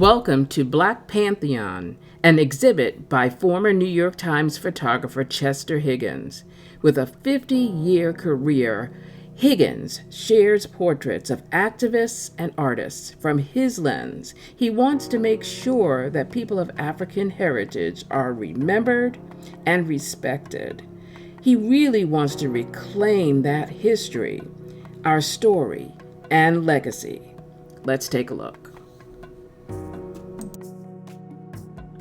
Welcome to Black Pantheon, an exhibit by former New York Times photographer Chester Higgins. With a 50-year career, Higgins shares portraits of activists and artists from his lens. He wants to make sure that people of African heritage are remembered and respected. He really wants to reclaim that history, our story, and legacy. Let's take a look.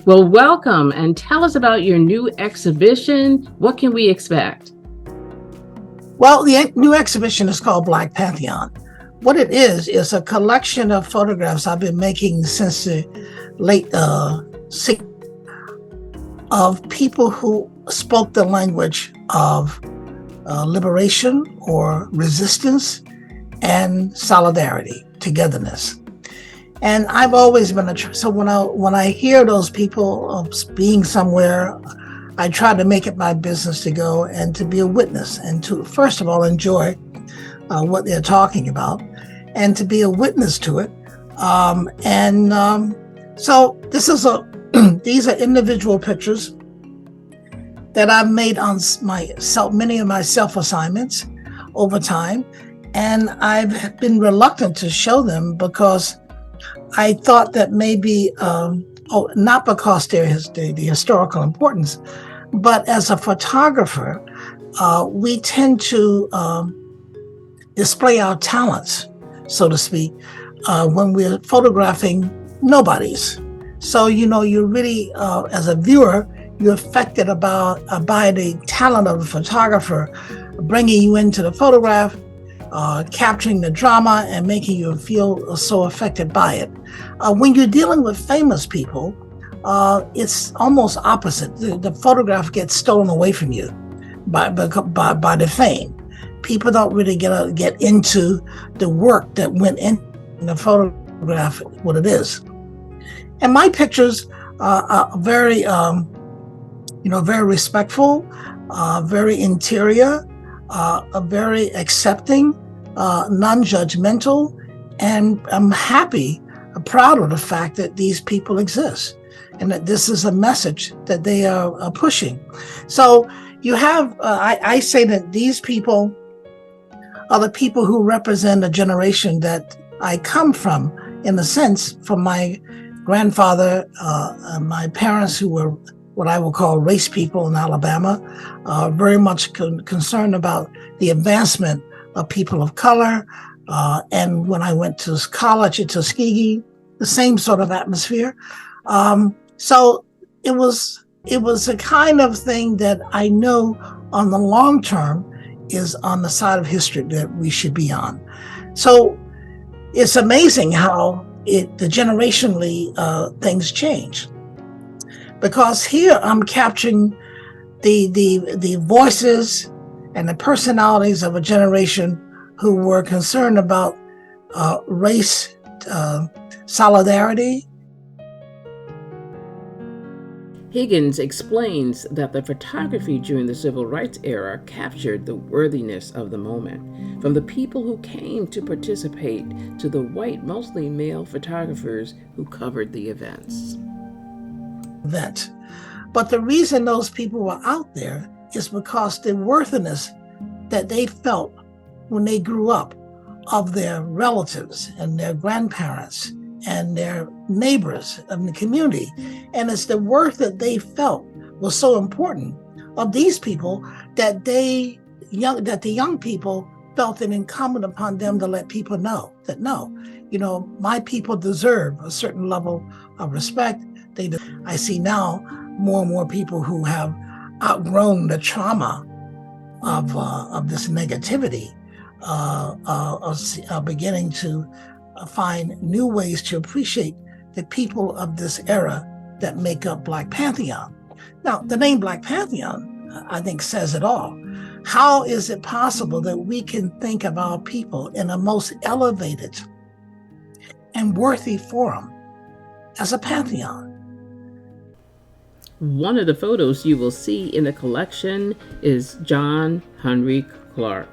Well, welcome, and tell us about your new exhibition. What can we expect? Well, the new exhibition is called Black Pantheon. What it is a collection of photographs I've been making since the late 60s of people who spoke the language of liberation or resistance and solidarity, togetherness. And I've always been so when I hear those people being somewhere, I try to make it my business to go and to be a witness and to, first of all, enjoy what they're talking about and to be a witness to it. So this is these are individual pictures that I've made on many of my self-assignments over time. And I've been reluctant to show them because I thought that maybe, not because there is the historical importance, but as a photographer, we tend to display our talents, so to speak, when we're photographing nobodies. So, you're really, as a viewer, you're affected by the talent of the photographer, bringing you into the photograph, capturing the drama and making you feel so affected by it. When you're dealing with famous people, it's almost opposite. The photograph gets stolen away from you by the fame. People don't really get into the work that went in the photograph, what it is. And my pictures are very, very respectful, very interior, very accepting, non-judgmental, and I'm happy, proud of the fact that these people exist and that this is a message that they are pushing. So you have, I say that these people are the people who represent a generation that I come from, in a sense, from my grandfather, my parents who were what I will call race people in Alabama, very much concerned about the advancement of people of color. And when I went to college at Tuskegee, the same sort of atmosphere. So it was a kind of thing that I know on the long term is on the side of history that we should be on. So it's amazing how the generationally things change. Because here I'm capturing the voices and the personalities of a generation who were concerned about race solidarity. Higgins explains that the photography during the Civil Rights era captured the worthiness of the moment, from the people who came to participate to the white, mostly male photographers who covered the events. But the reason those people were out there is because the worthiness that they felt when they grew up of their relatives and their grandparents and their neighbors in the community. And it's the worth that they felt was so important of these people that the young people felt it incumbent upon them to let people know that my people deserve a certain level of respect. I see now more and more people who have outgrown the trauma of this negativity are beginning to find new ways to appreciate the people of this era that make up Black Pantheon. Now, the name Black Pantheon, I think, says it all. How is it possible that we can think of our people in a most elevated and worthy forum as a pantheon? One of the photos you will see in the collection is John Henry Clark.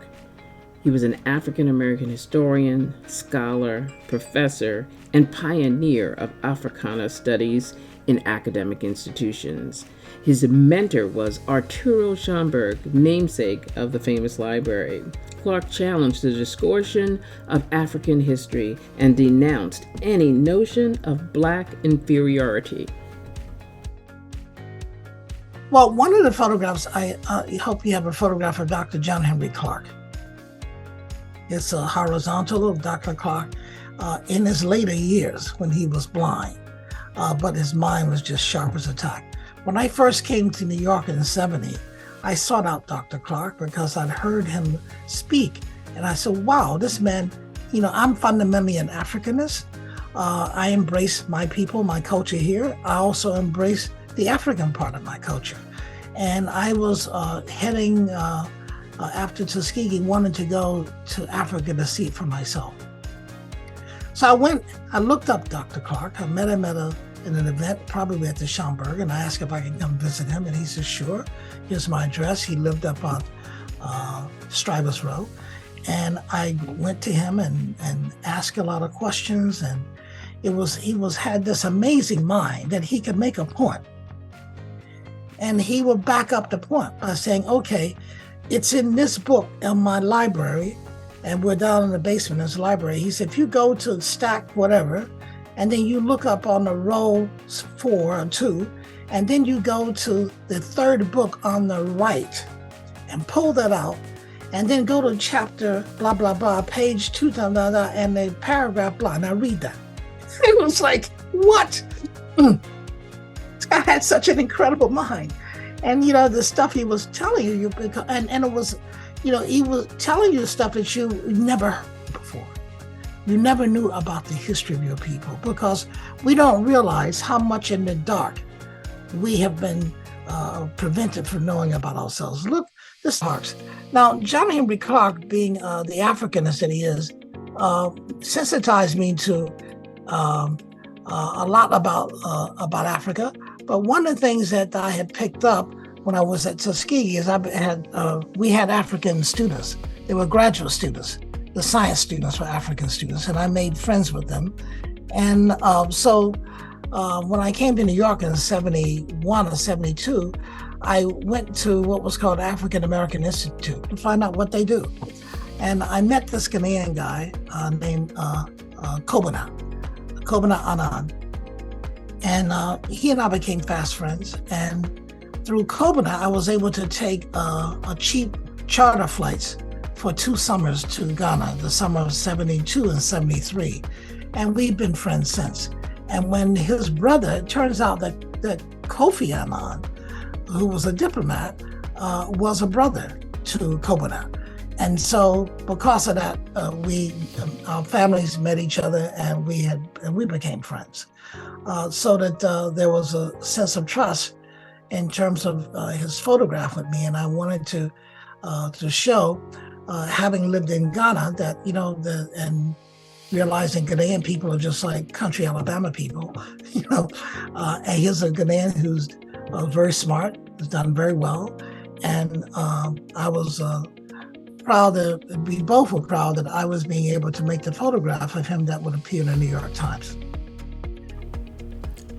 He was an African American historian, scholar, professor, and pioneer of Africana studies in academic institutions. His mentor was Arturo Schomburg, namesake of the famous library. Clark challenged the distortion of African history and denounced any notion of Black inferiority. Well, one of the photographs, I hope you have a photograph of Dr. John Henry Clark. It's a horizontal of Dr. Clark in his later years when he was blind, but his mind was just sharp as a tack. When I first came to New York in '70, I sought out Dr. Clark because I'd heard him speak. And I said, wow, this man, I'm fundamentally an Africanist. I embrace my people, my culture here. I also embrace the African part of my culture. And I was heading after Tuskegee, wanted to go to Africa to see it for myself. So I looked up Dr. Clark. I met him at an event, probably at the Schomburg, and I asked if I could come visit him, and he said, sure, here's my address. He lived up on Strivers Road. And I went to him and asked a lot of questions, and he had this amazing mind that he could make a point. And he would back up the point by saying, okay, it's in this book in my library, and we're down in the basement in this library. He said, if you go to stack whatever, and then you look up on the row 4 or 2, and then you go to the third book on the right and pull that out, and then go to chapter blah, blah, blah, page 2, blah, blah, blah, and the paragraph blah. Now read that. It was like, what? I had such an incredible mind. And, the stuff he was telling you, and it was, he was telling you stuff that you never heard before. You never knew about the history of your people, because we don't realize how much in the dark we have been prevented from knowing about ourselves. Look, this Clark's. Now, John Henry Clark, being the Africanist that he is, sensitized me to a lot about Africa. But one of the things that I had picked up when I was at Tuskegee is we had African students. They were graduate students. The science students were African students, and I made friends with them. And so when I came to New York in '71 or '72, I went to what was called African American Institute to find out what they do. And I met this Ghanaian guy named Kobana Anand. And he and I became fast friends. And through Kobana, I was able to take a cheap charter flights for 2 summers to Ghana, the summer of '72 and '73. And we've been friends since. And when his brother, it turns out that Kofi Annan, who was a diplomat, was a brother to Kobana. And so because of that, our families met each other, and we became friends. So that there was a sense of trust in terms of his photograph with me. And I wanted to show, having lived in Ghana, that, and realizing Ghanaian people are just like country Alabama people, and here's a Ghanaian who's very smart, has done very well. And I was proud that we both were proud that I was being able to make the photograph of him that would appear in the New York Times.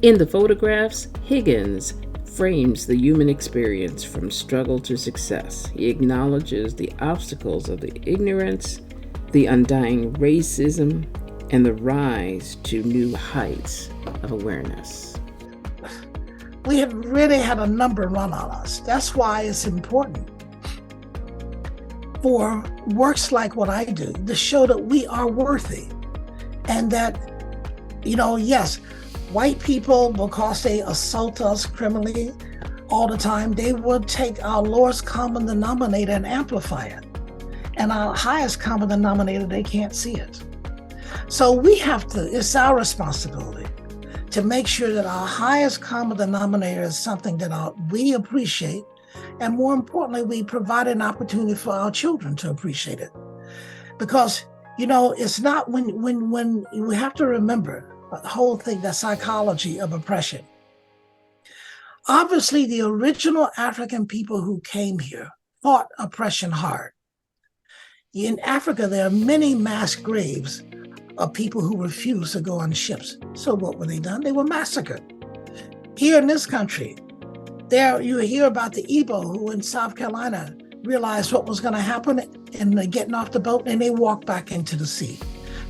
In the photographs, Higgins frames the human experience from struggle to success. He acknowledges the obstacles of the ignorance, the undying racism, and the rise to new heights of awareness. We have really had a number run on us. That's why it's important for works like what I do to show that we are worthy, and that, yes, white people, because they assault us criminally all the time, they will take our lowest common denominator and amplify it. And our highest common denominator, they can't see it. So we have to, it's our responsibility to make sure that our highest common denominator is something that we appreciate. And more importantly, we provide an opportunity for our children to appreciate it. Because, it's not when we have to remember the whole thing, the psychology of oppression. Obviously, the original African people who came here fought oppression hard. In Africa, there are many mass graves of people who refused to go on ships. So what were they done? They were massacred. Here in this country, there you hear about the Igbo who in South Carolina realized what was going to happen and they're getting off the boat and they walk back into the sea.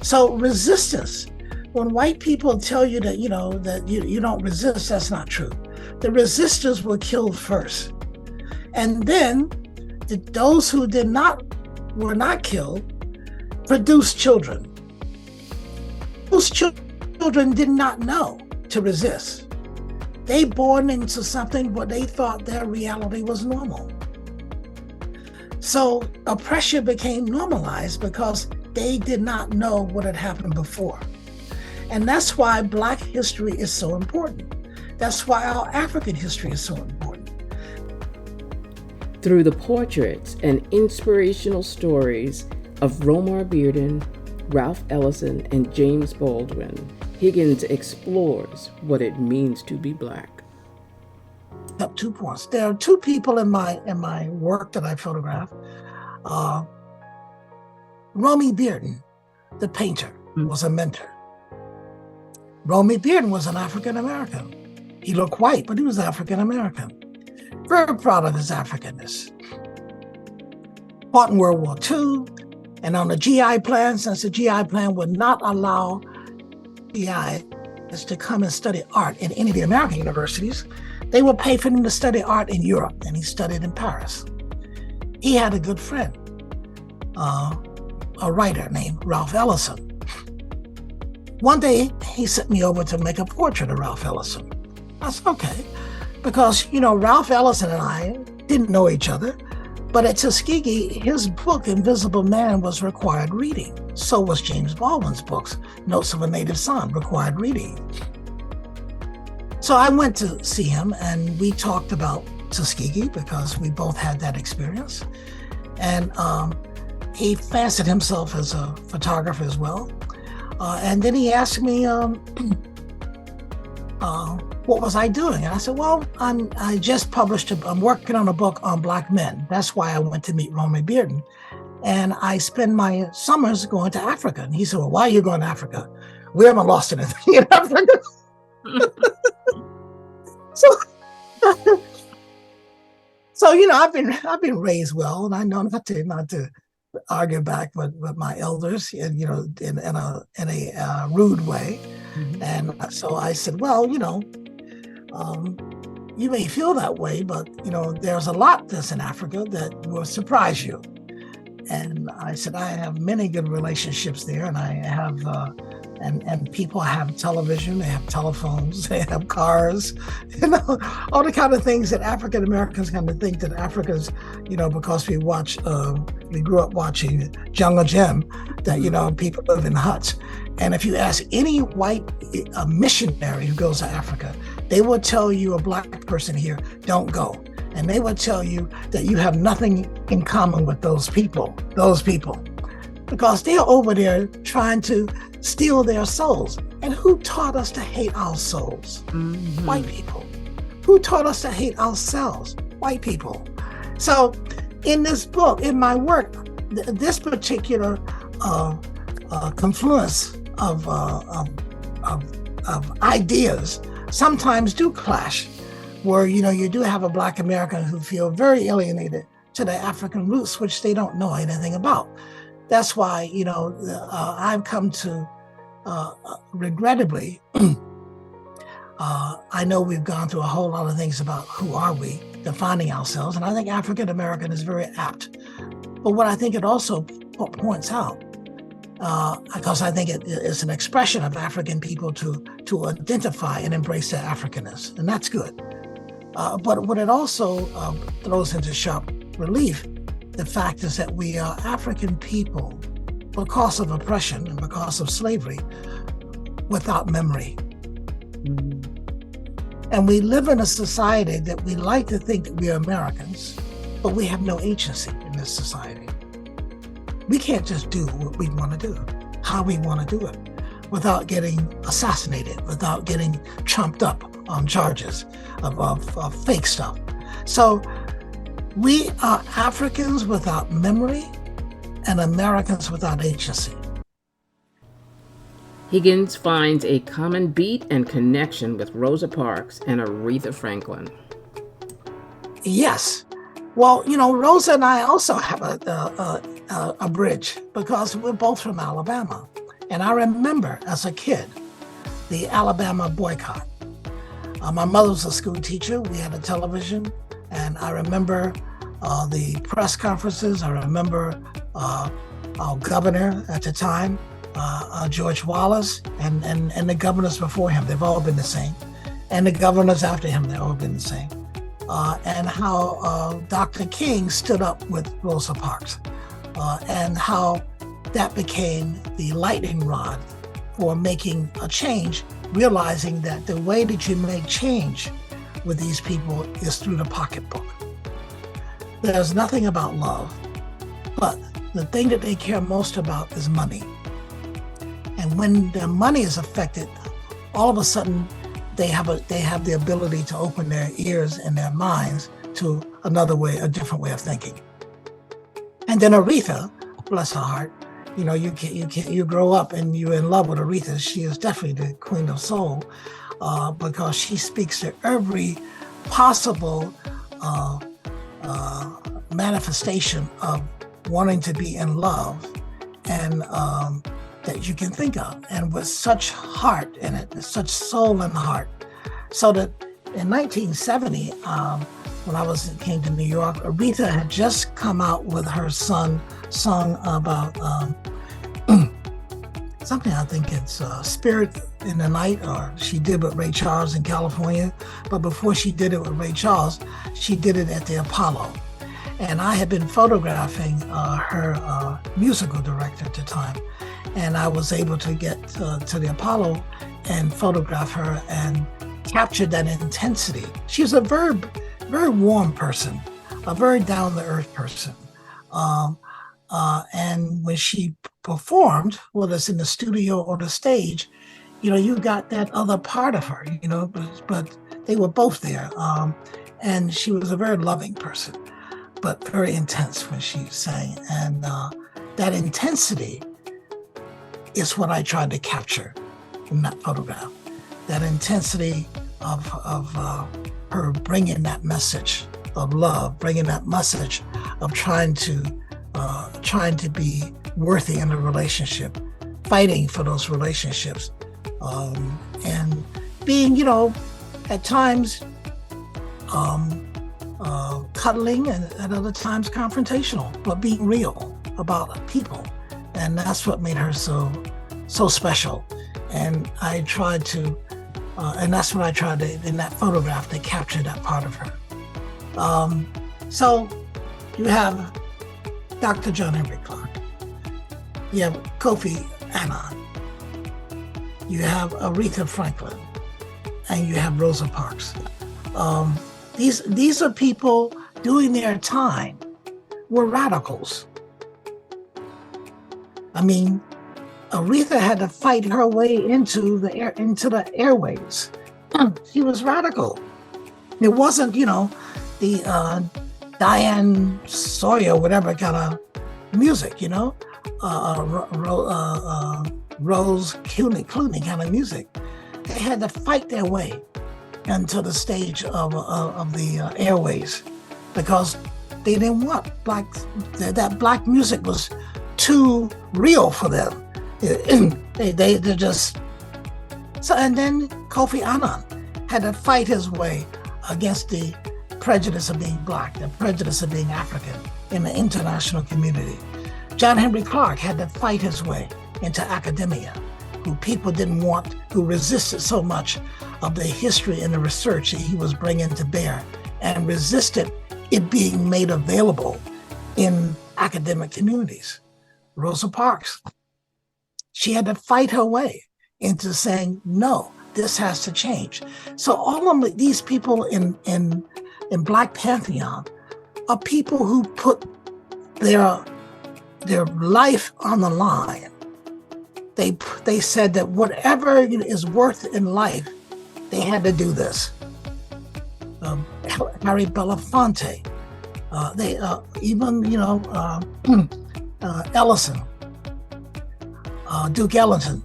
So resistance, when white people tell you that, that you don't resist, that's not true. The resistors were killed first. And then those who were not killed produced children. Those children did not know to resist. They born into something where they thought their reality was normal. So oppression became normalized because they did not know what had happened before. And that's why Black history is so important. That's why our African history is so important. Through the portraits and inspirational stories of Romar Bearden, Ralph Ellison, and James Baldwin, Higgins explores what it means to be Black. Up 2 points. There are two people in my work that I photographed. Romar Bearden, the painter, was a mentor. Romar Bearden was an African American. He looked white, but he was African American. Very proud of his Africanness. Fought in World War II, and on the GI plan, since the GI plan would not allow GIs to come and study art in any of the American universities, they would pay for him to study art in Europe, and he studied in Paris. He had a good friend, a writer named Ralph Ellison. One day, he sent me over to make a portrait of Ralph Ellison. I said, okay, because, Ralph Ellison and I didn't know each other, but at Tuskegee, his book, Invisible Man, was required reading. So was James Baldwin's books, Notes of a Native Son, required reading. So I went to see him and we talked about Tuskegee because we both had that experience. And he fancied himself as a photographer as well. And then he asked me, what was I doing? And I said, well, I just published, I'm working on a book on Black men. That's why I went to meet Romar Bearden. And I spend my summers going to Africa. And he said, well, why are you going to Africa? We haven't lost anything in Africa. So I've been raised well, and I know not to argue back with my elders, and in a rude way. Mm-hmm. And so I said, well, you may feel that way, but there's a lot that's in Africa that will surprise you. And I said, I have many good relationships there, and I have and people have television, they have telephones, they have cars, all the kind of things that African Americans kind of think that Africa's, because we grew up watching Jungle Jim, that people live in huts. And if you ask any white missionary who goes to Africa, they will tell you, a Black person here, don't go. And they will tell you that you have nothing in common with those people, because they're over there trying to steal their souls. And who taught us to hate our souls? Mm-hmm. White people. Who taught us to hate ourselves? White people. So in this book, in my work, this particular confluence of ideas sometimes do clash, where you do have a Black American who feel very alienated to their African roots, which they don't know anything about. That's why I've come to regrettably. I know we've gone through a whole lot of things about who are we, defining ourselves, and I think African American is very apt. But what I think it also points out, because I think it's an expression of African people to identify and embrace their Africanness, and that's good. But what it also throws into sharp relief, the fact is that we are African people, because of oppression and because of slavery, without memory. Mm-hmm. And we live in a society that we like to think that we are Americans, but we have no agency in this society. We can't just do what we want to do, how we want to do it, without getting assassinated, without getting trumped up on charges of fake stuff. So we are Africans without memory, and Americans Without Agency. Higgins finds a common beat and connection with Rosa Parks and Aretha Franklin. Yes. Well, Rosa and I also have a bridge because we're both from Alabama. And I remember as a kid, the Alabama boycott. My mother was a school teacher. We had a television. And I remember the press conferences. I remember our governor at the time, George Wallace, and the governors before him. They've all been the same. And the governors after him, they've all been the same. And how Dr. King stood up with Rosa Parks, and how that became the lightning rod for making a change, realizing that the way that you make change with these people is through the pocketbook. There's nothing about love, but the thing that they care most about is money. And when their money is affected, all of a sudden they have the ability to open their ears and their minds to another way, a different way of thinking. And then Aretha, bless her heart, you grow up and you're in love with Aretha. She is definitely the queen of soul, because she speaks to every possible manifestation of wanting to be in love, and that you can think of, and with such heart in it, such soul and heart. So that in 1970, when I came to New York, Aretha had just come out with her song about something, I think it's Spirit in the Night, or she did with Ray Charles in California. But before she did it with Ray Charles, she did it at the Apollo. And I had been photographing her musical director at the time. And I was able to get to the Apollo and photograph her and capture that intensity. She was a very, very warm person, a very down-to-earth person. And when she performed, whether it's in the studio or the stage, you got that other part of her, but they were both there. And she was a very loving person, but very intense when she sang. And that intensity is what I tried to capture in that photograph. That intensity of her bringing that message of love, bringing that message of trying to be worthy in a relationship, fighting for those relationships, and being, at times cuddling, and at other times confrontational, but being real about people. And that's what made her so special. And I tried to, and that's what I tried to, in that photograph, to capture that part of her. So you have Dr. John Henry Clark, you have Kofi Annan, you have Aretha Franklin, and you have Rosa Parks. These are people doing their time, were radicals. I mean, Aretha had to fight her way into the airways. She was radical. It wasn't, the Diane Sawyer, whatever kind of music, Rose Clooney kind of music. They had to fight their way into the stage of the airways, because they didn't want that black music was too real for them. They just so. And then Kofi Annan had to fight his way against the prejudice of being black, the prejudice of being African in the international community. John Henry Clark had to fight his way into academia, who people didn't want, who resisted so much of the history and the research that he was bringing to bear, and resisted it being made available in academic communities. Rosa Parks, she had to fight her way into saying, no, this has to change. So all of these people in Black Pantheon are people who put their life on the line. They said that whatever is worth in life, they had to do this. Harry Belafonte, Ellison, Duke Ellington,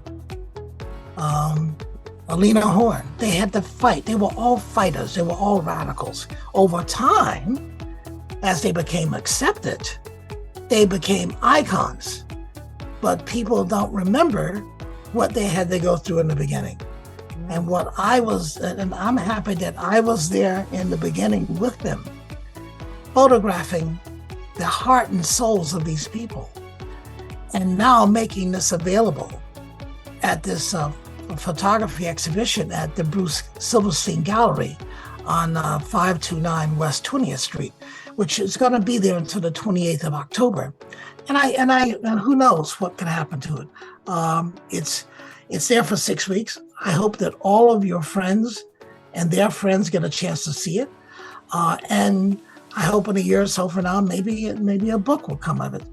Alina Horn. They had to fight. They were all fighters. They were all radicals. Over time, as they became accepted, they became icons. But people don't remember what they had to go through in the beginning. And and I'm happy that I was there in the beginning with them, photographing the heart and souls of these people. And now making this available at this photography exhibition at the Bruce Silverstein Gallery on 529 West 20th Street, which is going to be there until the 28th of October. And who knows what can happen to it. It's there for 6 weeks. I hope that all of your friends and their friends get a chance to see it. And I hope in a year or so from now, maybe a book will come of it.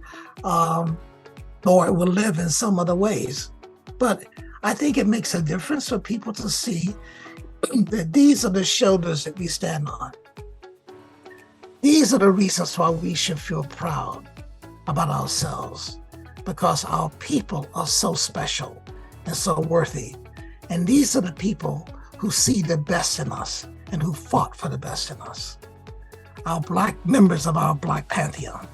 Or it will live in some other ways. But I think it makes a difference for people to see that these are the shoulders that we stand on. These are the reasons why we should feel proud about ourselves, because our people are so special and so worthy. And these are the people who see the best in us and who fought for the best in us. Our Black members of our Black Pantheon.